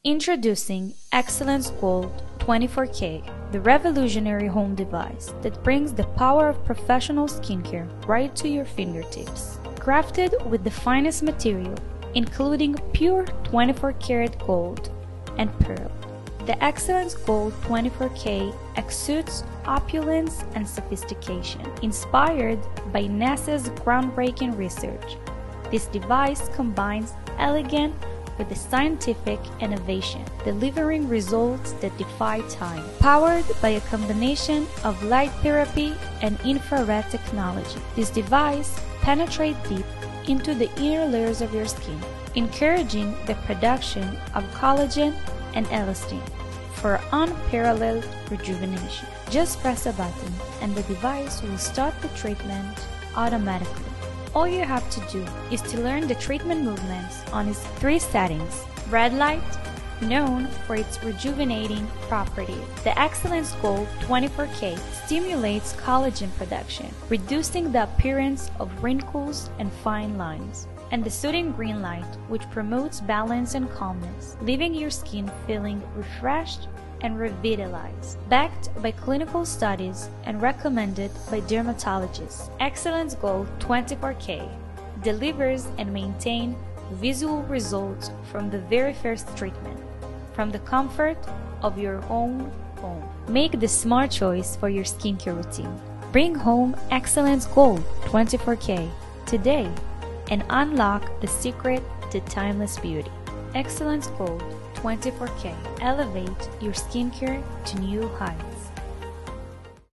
Introducing Exellence Gold 24K, the revolutionary home device that brings the power of professional skincare right to your fingertips. Crafted with the finest material, including pure 24-karat gold and pearl, the Exellence Gold 24K exudes opulence and sophistication. Inspired by NASA's groundbreaking research, this device combines elegance with the scientific innovation, delivering results that defy time. Powered by a combination of light therapy and infrared technology, this device penetrates deep into the inner layers of your skin, encouraging the production of collagen and elastin for unparalleled rejuvenation. Just press a button and the device will start the treatment automatically. All you have to do is to learn the treatment movements on its 3 settings. Red light, known for its rejuvenating properties. The Exellence Gold 24K stimulates collagen production, reducing the appearance of wrinkles and fine lines. And the soothing green light, which promotes balance and calmness, leaving your skin feeling refreshed and revitalized. Backed by clinical studies and recommended by dermatologists, Exellence Gold 24K delivers and maintains visual results from the very first treatment, from the comfort of your own home. Make the smart choice for your skincare routine. Bring home Exellence Gold 24K today and unlock the secret to timeless beauty. Exellence Gold 24K. Elevate your skincare to new heights.